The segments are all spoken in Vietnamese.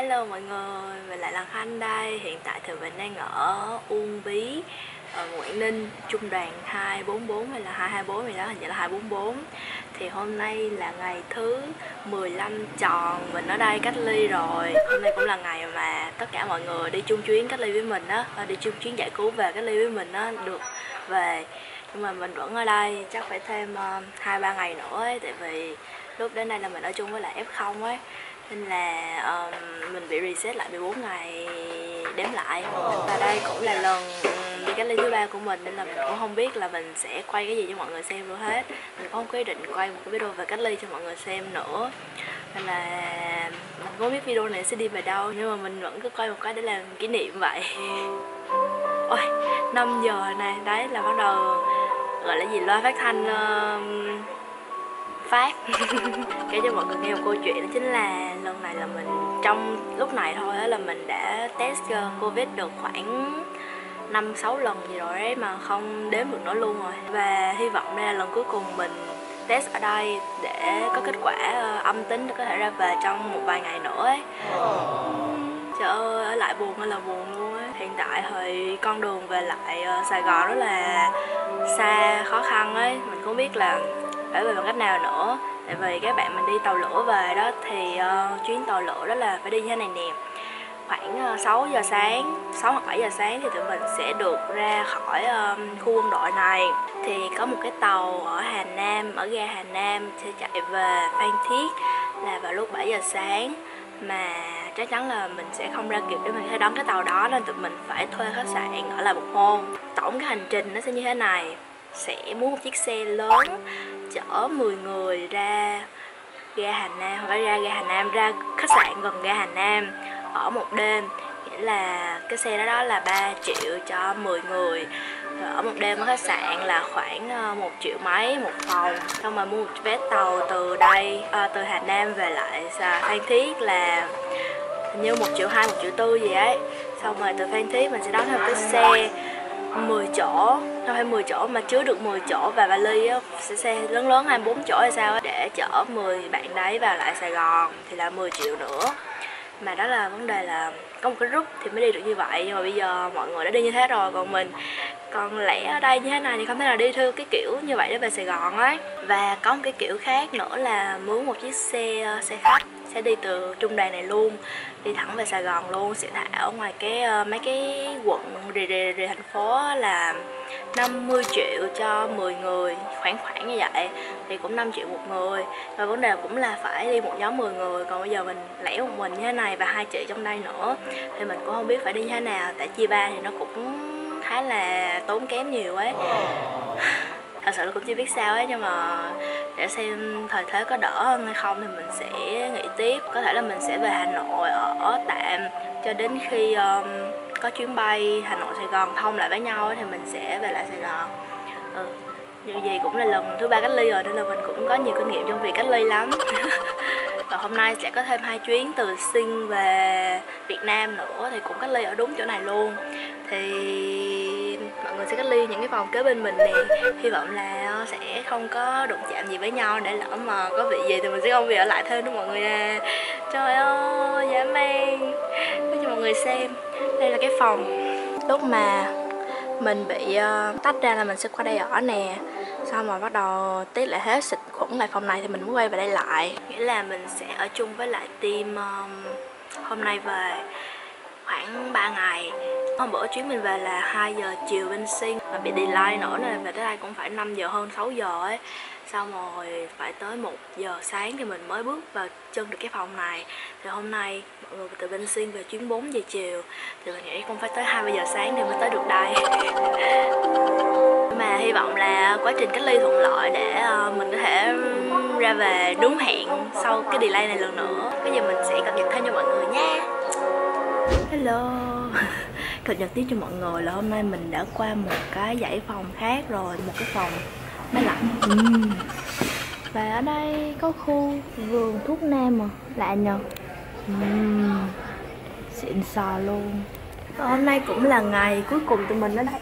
Hello mọi người, mình lại là Khanh đây. Hiện tại thì mình đang ở Uông Bí, ở Quảng Ninh, trung đoàn 244 hay là 224 gì đó, hình như là 244. Thì hôm nay là ngày thứ 15 tròn mình ở đây cách ly rồi. Hôm nay cũng là ngày mà tất cả mọi người đi chung chuyến cách ly với mình á, đi chung chuyến giải cứu về cách ly với mình á, được về. Nhưng mà mình vẫn ở đây, chắc phải thêm 2-3 ngày nữa ấy, tại vì lúc đến đây là mình ở chung với lại F0 ấy. Nên là mình bị reset lại 14 ngày đếm lại. Và đây cũng là lần đi cách ly thứ 3 của mình, nên là mình cũng không biết là mình sẽ quay cái gì cho mọi người xem luôn hết. Mình cũng không có ý định quay một cái video về cách ly cho mọi người xem nữa, nên là mình không biết video này sẽ đi về đâu, nhưng mà mình vẫn cứ quay một cái để làm kỷ niệm vậy. Ôi, 5 giờ này, đấy là bắt đầu gọi là gì, loa phát thanh phát kể cho mọi người nghe một câu chuyện. Đó chính là lần này là mình trong lúc này thôi là mình đã test Covid được khoảng 5-6 lần gì rồi đấy, mà không đếm được nữa luôn rồi. Và hy vọng đây là lần cuối cùng mình test ở đây để có kết quả âm tính để có thể ra về trong một vài ngày nữa ấy. Trời ơi, ở lại buồn hay là buồn luôn ấy. Hiện tại thì con đường về lại Sài Gòn rất là xa, khó khăn ấy. Mình không biết là phải về bằng cách nào nữa. Tại vì các bạn mình đi tàu lửa về đó thì chuyến tàu lửa đó là phải đi như thế này nè. Khoảng 6 giờ sáng, 6 hoặc 7 giờ sáng thì tụi mình sẽ được ra khỏi khu quân đội này. Thì có một cái tàu ở Hà Nam, ở ga Hà Nam sẽ chạy về Phan Thiết là vào lúc 7 giờ sáng. Mà chắc chắn là mình sẽ không ra kịp để mình có thể đón cái tàu đó, nên tụi mình phải thuê khách sạn ở lại một hôm. Tổng cái hành trình nó sẽ như thế này. Sẽ muốn một chiếc xe lớn chở 10 người ra ga Hà Nam, hoặc ra ga Hà Nam, ra khách sạn gần ga Hà Nam ở một đêm. Nghĩa là cái xe đó là 3 triệu cho 10 người. Rồi ở một đêm ở khách sạn là khoảng 1 triệu mấy một phòng. Xong rồi mua một vé tàu từ đây, từ Hà Nam về lại Phan Thiết là hình như 1 triệu 2, 1 triệu 4 gì ấy. Xong rồi từ Phan Thiết mình sẽ đón thêm một cái xe 10 chỗ, không phải 10 chỗ mà chứa được 10 chỗ và vali á, xe lớn lớn 24 chỗ hay sao á, để chở 10 bạn đấy vào lại Sài Gòn thì là 10 triệu nữa. Mà đó là vấn đề là có một cái group thì mới đi được như vậy, nhưng mà bây giờ mọi người đã đi như thế rồi, còn mình còn lẻ ở đây như thế này thì không thể nào đi theo cái kiểu như vậy để về Sài Gòn ấy. Và có một cái kiểu khác nữa là mướn một chiếc xe khách sẽ đi từ trung đoàn này luôn, đi thẳng về Sài Gòn luôn, sẽ thả ở ngoài cái mấy cái quận rìa thành phố là 50 triệu cho 10 người, khoảng như vậy thì cũng 5 triệu một người. Và vấn đề cũng là phải đi một nhóm 10 người, còn bây giờ mình lẻ một mình như thế này và 2 chị trong đây nữa thì mình cũng không biết phải đi như thế nào, tại chia ba thì nó cũng khá là tốn kém nhiều ấy. Thật sự là cũng chưa biết sao ấy, nhưng mà để xem thời thế có đỡ hơn hay không thì mình sẽ nghĩ tiếp. Có thể là mình sẽ về Hà Nội ở tạm cho đến khi có chuyến bay Hà Nội Sài Gòn thông lại với nhau ấy, thì mình sẽ về lại Sài Gòn. Dù gì cũng là lần thứ 3 cách ly rồi nên là mình cũng có nhiều kinh nghiệm trong việc cách ly lắm. Và hôm nay sẽ có thêm 2 chuyến từ Sing về Việt Nam nữa thì cũng cách ly ở đúng chỗ này luôn. Thì mọi người sẽ cách ly những cái phòng kế bên mình nè. Hy vọng là sẽ không có đụng chạm gì với nhau, để lỡ mà có bị gì thì mình sẽ không bị ở lại thêm đó mọi người à. Trời ơi, dã man. Để cho mọi người xem. Đây là cái phòng lúc mà mình bị tách ra là mình sẽ qua đây ở nè. Xong rồi bắt đầu tiết lại hết, xịt khuẩn lại phòng này thì mình mới quay về đây lại. Nghĩa là mình sẽ ở chung với lại team hôm nay về khoảng 3 ngày. Hôm bữa chuyến mình về là 2 giờ chiều bên Sing, mà bị delay nữa nên về tới đây cũng phải 5 giờ hơn 6 giờ ấy. Xong rồi phải tới 1 giờ sáng thì mình mới bước vào chân được cái phòng này. Thì hôm nay mọi người từ bên Sing về chuyến 4 giờ chiều thì mình nghĩ cũng phải tới 2-3 giờ sáng thì mới tới được đây. Mà hy vọng là quá trình cách ly thuận lợi để mình có thể ra về đúng hẹn sau cái delay này lần nữa. Cái giờ mình sẽ cập nhật thêm cho mọi người nha. Hello. Cập nhật tiếp cho mọi người là hôm nay mình đã qua một cái dãy phòng khác rồi, một cái phòng máy lạnh. Và ở đây có khu vườn thuốc nam mà, lạ nhờ. Xịn sò luôn. Và hôm nay cũng là ngày cuối cùng tụi mình ở đây.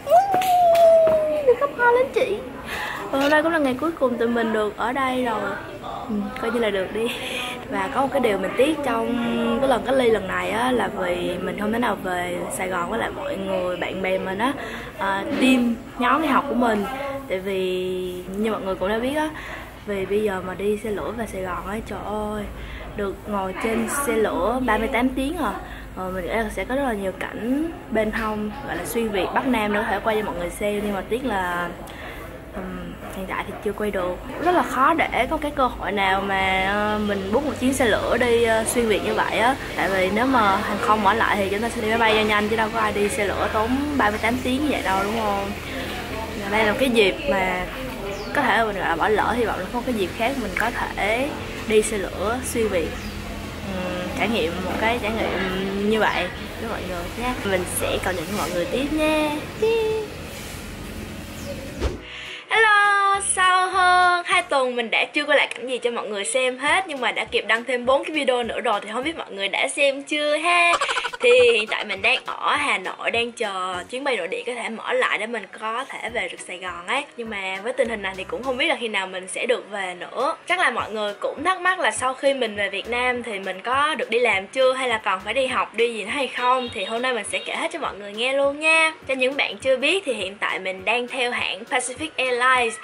Đừng khóc ho lên chị. Và hôm nay cũng là ngày cuối cùng tụi mình được ở đây rồi. Coi như là được đi. Và có một cái điều mình tiếc trong cái lần cách ly lần này á, là vì mình không thể nào về Sài Gòn với lại mọi người, bạn bè mình á, team nhóm đi học của mình. Tại vì như mọi người cũng đã biết á, vì bây giờ mà đi xe lửa về Sài Gòn ấy, trời ơi, được ngồi trên xe lửa 38 tiếng à. Mình nghĩ là sẽ có rất là nhiều cảnh bên hông gọi là xuyên Việt Bắc Nam nữa, có thể quay cho mọi người xem, nhưng mà tiếc là hiện tại thì chưa quay được. Rất là khó để có cái cơ hội nào mà mình book một chuyến xe lửa đi xuyên Việt như vậy á. Tại vì nếu mà hàng không mở lại thì chúng ta sẽ đi máy bay cho nhanh, chứ đâu có ai đi xe lửa tốn 38 tiếng như vậy đâu, đúng không? Và đây là một cái dịp mà có thể là mình gọi là bỏ lỡ, hy vọng là có một cái dịp khác mình có thể đi xe lửa xuyên Việt, trải nghiệm một cái trải nghiệm như vậy với mọi người nhé. Mình sẽ cập nhật với mọi người tiếp nha. Hello, sau hơn 2 tuần mình đã chưa có lại cảnh gì cho mọi người xem hết, nhưng mà đã kịp đăng thêm 4 cái video nữa rồi, thì không biết mọi người đã xem chưa ha. Thì hiện tại mình đang ở Hà Nội, đang chờ chuyến bay nội địa có thể mở lại để mình có thể về được Sài Gòn ấy. Nhưng mà với tình hình này thì cũng không biết là khi nào mình sẽ được về nữa. Chắc là mọi người cũng thắc mắc là sau khi mình về Việt Nam thì mình có được đi làm chưa, hay là còn phải đi học đi gì nữa hay không. Thì hôm nay mình sẽ kể hết cho mọi người nghe luôn nha. Cho những bạn chưa biết thì hiện tại mình đang theo hãng Pacific Airlines.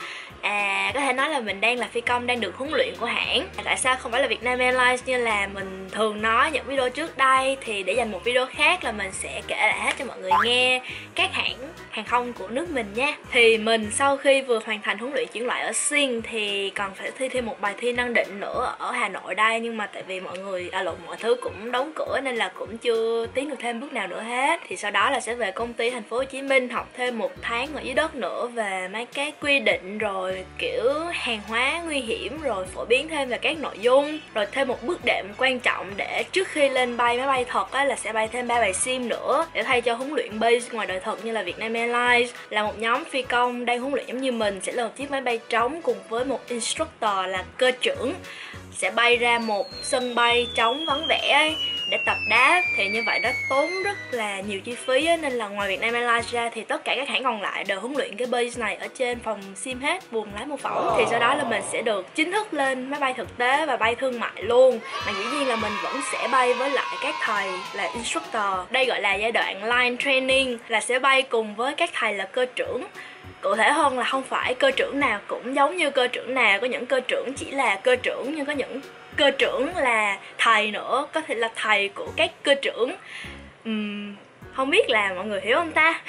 Có thể nói là mình đang là phi công đang được huấn luyện của hãng. Tại sao không phải là Vietnam Airlines như là mình thường nói những video trước đây, thì để dành một video khác là mình sẽ kể lại hết cho mọi người nghe các hãng hàng không của nước mình nha. Thì mình sau khi vừa hoàn thành huấn luyện chuyển loại ở Sing thì còn phải thi thêm một bài thi năng định nữa ở Hà Nội đây, nhưng mà tại vì mọi thứ cũng đóng cửa nên là cũng chưa tiến được thêm bước nào nữa hết. Thì sau đó là sẽ về công ty thành phố Hồ Chí Minh học thêm 1 tháng ở dưới đất nữa về mấy cái quy định, rồi kiểu hàng hóa nguy hiểm, rồi phổ biến thêm về các nội dung. Rồi thêm một bước đệm quan trọng để trước khi lên bay máy bay thật á, là sẽ bay thêm 3 bài sim nữa để thay cho huấn luyện base ngoài đời thật như là Vietnam Airlines. Là một nhóm phi công đang huấn luyện giống như mình sẽ lên một chiếc máy bay trống cùng với một instructor là cơ trưởng, sẽ bay ra một sân bay trống vắng vẻ ấy, để tập đáp. Thì như vậy đó tốn rất là nhiều chi phí ấy, nên là ngoài Vietnam Airlines ra thì tất cả các hãng còn lại đều huấn luyện cái base này ở trên phòng sim hết, buồng lái mô phỏng. Thì sau đó là mình sẽ được chính thức lên máy bay thực tế và bay thương mại luôn. Mà dĩ nhiên là mình vẫn sẽ bay với lại các thầy là instructor. Đây gọi là giai đoạn line training, là sẽ bay cùng với các thầy là cơ trưởng. Cụ thể hơn là không phải cơ trưởng nào cũng giống như cơ trưởng nào, có những cơ trưởng chỉ là cơ trưởng, nhưng có những cơ trưởng là thầy nữa, có thể là thầy của các cơ trưởng. Không biết là mọi người hiểu không ta?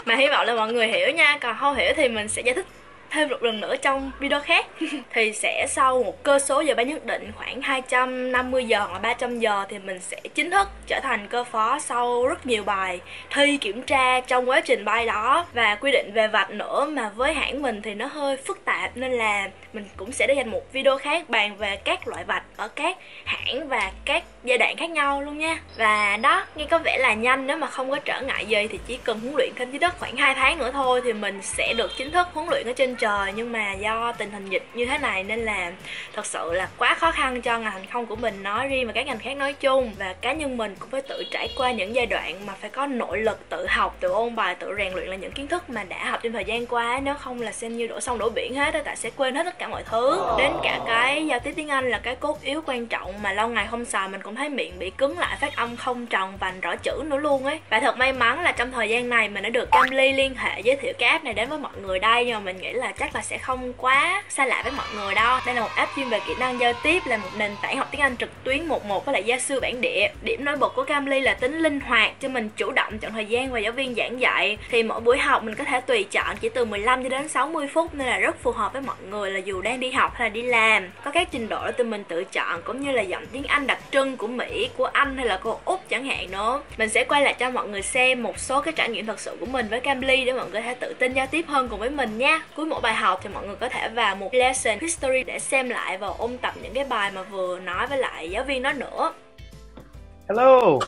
Mà hy vọng là mọi người hiểu nha, còn không hiểu thì mình sẽ giải thích thêm một lần nữa trong video khác. Thì sẽ sau một cơ số giờ bay nhất định khoảng 250 giờ hoặc 300 giờ thì mình sẽ chính thức trở thành cơ phó sau rất nhiều bài thi kiểm tra trong quá trình bay đó, và quy định về vạch nữa mà với hãng mình thì nó hơi phức tạp, nên là mình cũng sẽ để dành một video khác bàn về các loại vạch ở các hãng và các giai đoạn khác nhau luôn nha. Và đó, nghe có vẻ là nhanh, nếu mà không có trở ngại gì thì chỉ cần huấn luyện trên dưới đất khoảng 2 tháng nữa thôi thì mình sẽ được chính thức huấn luyện ở trên trời. Nhưng mà do tình hình dịch như thế này nên là thật sự là quá khó khăn cho ngành hàng không của mình nói riêng và các ngành khác nói chung. Và cá nhân mình cũng phải tự trải qua những giai đoạn mà phải có nội lực tự học, tự ôn bài, tự rèn luyện là những kiến thức mà đã học trong thời gian qua. Nếu không là xem như đổ sông đổ biển hết, tại sẽ quên hết tất cả mọi thứ. Đến cả cái giao tiếp tiếng Anh là cái cốt yếu quan trọng mà lâu ngày không xài mình cũng thấy miệng bị cứng lại, phát âm không tròn vành rõ chữ nữa luôn ấy. Và thật may mắn là trong thời gian này mình đã được Cambly liên hệ giới thiệu cái app này đến với mọi người đây, nhưng mà mình nghĩ là chắc là sẽ không quá xa lạ với mọi người đâu. Đây là một app chuyên về kỹ năng giao tiếp, là một nền tảng học tiếng Anh trực tuyến 1:1 với lại gia sư bản địa. Điểm nổi bật của Cambly là tính linh hoạt, cho mình chủ động chọn thời gian và giáo viên giảng dạy. Thì mỗi buổi học mình có thể tùy chọn chỉ từ 15 cho đến 60 phút, nên là rất phù hợp với mọi người là dù đang đi học hay là đi làm. Có các trình độ để tụi mình tự chọn, cũng như là giọng tiếng Anh đặc trưng của Mỹ, của Anh hay là của Úc chẳng hạn nữa. Mình sẽ quay lại cho mọi người xem một số cái trải nghiệm thật sự của mình với Cambly để mọi người có thể tự tin giao tiếp hơn cùng với mình nha. Cuối mỗi bài học thì mọi người có thể vào một lesson history để xem lại và ôn tập những cái bài mà vừa nói với lại giáo viên đó nữa. Hello.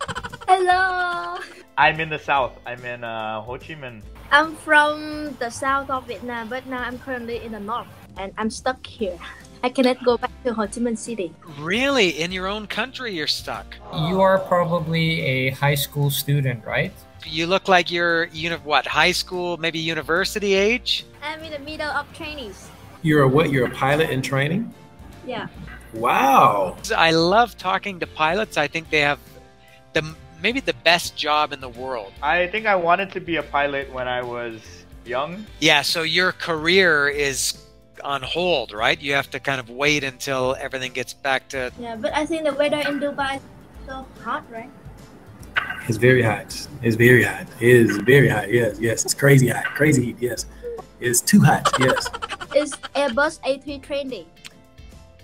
Hello. I'm in the south. I'm in Ho Chi Minh. I'm from the south of Vietnam, but now I'm currently in the north, and I'm stuck here. I cannot go back to Ho Chi Minh City. Really? In your own country, you're stuck? You are probably a high school student, right? You look like you're, high school, maybe university age? I'm in the middle of trainees. You're a what? You're a pilot in training? Yeah. Wow. I love talking to pilots. I think they have maybe the best job in the world. I think I wanted to be a pilot when I was young. Yeah, so your career is on hold, right? You have to kind of wait until everything gets back to... Yeah, but I think the weather in Dubai is so hot, right? It's very hot. It's very hot. It is very hot. Yes, yes. It's crazy hot. Crazy heat. Yes. It's too hot. Yes. It's Airbus A320.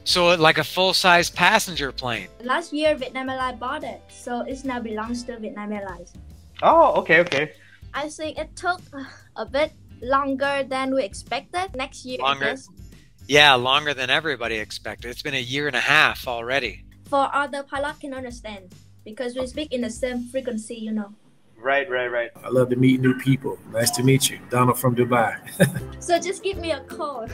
So like a full-size passenger plane. Last year, Vietnam Airlines bought it, so it now belongs to Vietnam Airlines. Oh, okay, okay. I think it took a bit longer than we expected. Next year, Longer. I guess. Yeah, longer than everybody expected. It's been a year and a half already. For other pilots can understand because we speak in the same frequency, you know. Right. I love to meet new people. Nice to meet you. Donald from Dubai. So just give me a call.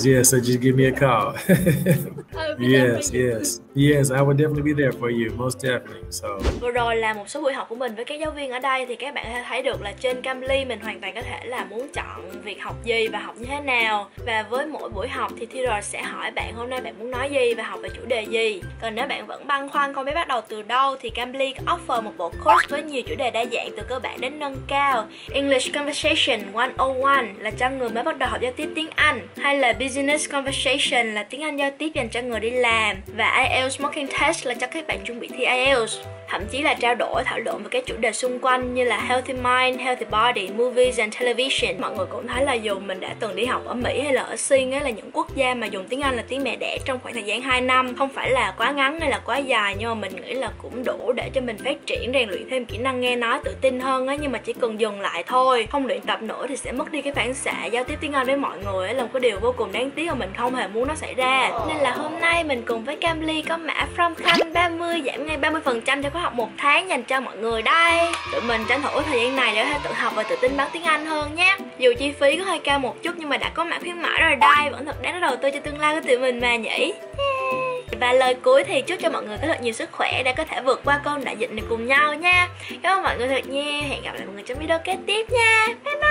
Yeah, so just give me a call. I will be there Yes, for you. yes. Yes, I would definitely be there for you. Most definitely. So Vừa rồi là một số buổi học của mình với các giáo viên ở đây, thì các bạn có thể thấy được là trên Cambly mình hoàn toàn có thể là muốn chọn việc học gì và học như thế nào. Và với mỗi buổi học thì tutor sẽ hỏi bạn hôm nay bạn muốn nói gì và học về chủ đề gì. Còn nếu bạn vẫn băn khoăn không biết bắt đầu từ đâu thì Cambly offer một bộ course với nhiều chủ đề đa dạng từ cơ bản đến nâng cao. English Conversation 101 là cho người mới bắt đầu học giao tiếp tiếng Anh, hay là Business Conversation là tiếng Anh giao tiếp dành cho người đi làm, và IELTS Mock Test là cho các bạn chuẩn bị thi IELTS. Thậm chí là trao đổi, thảo luận về các chủ đề xung quanh như là healthy mind, healthy body, movies and television. Mọi người cũng thấy là dù mình đã từng đi học ở Mỹ hay là ở Sing ấy, là những quốc gia mà dùng tiếng Anh là tiếng mẹ đẻ trong khoảng thời gian 2 năm, không phải là quá ngắn hay là quá dài, nhưng mà mình nghĩ là cũng đủ để cho mình phát triển, rèn luyện thêm kỹ năng nghe nói tự tin hơn ấy. Nhưng mà chỉ cần dừng lại thôi, không luyện tập nữa thì sẽ mất đi cái phản xạ giao tiếp tiếng Anh với mọi người ấy, là một cái điều vô cùng đáng tiếc mà mình không hề muốn nó xảy ra. Nên là hôm nay mình cùng với Cambly có mã From Khanh 30 giảm ngay 30% cho khóa học 1 tháng dành cho mọi người đây. Tụi mình tranh thủ thời gian này để có thể tự học và tự tin bán tiếng Anh hơn nhé. Dù chi phí có hơi cao một chút nhưng mà đã có mã khuyến mãi rồi đây, vẫn thật đáng đầu tư cho tương lai của tụi mình mà nhỉ. Và lời cuối thì chúc cho mọi người có thật nhiều sức khỏe để có thể vượt qua cơn đại dịch này cùng nhau nha. Cảm ơn mọi người thật nha. Hẹn gặp lại mọi người trong video kế tiếp nha. Bye bye.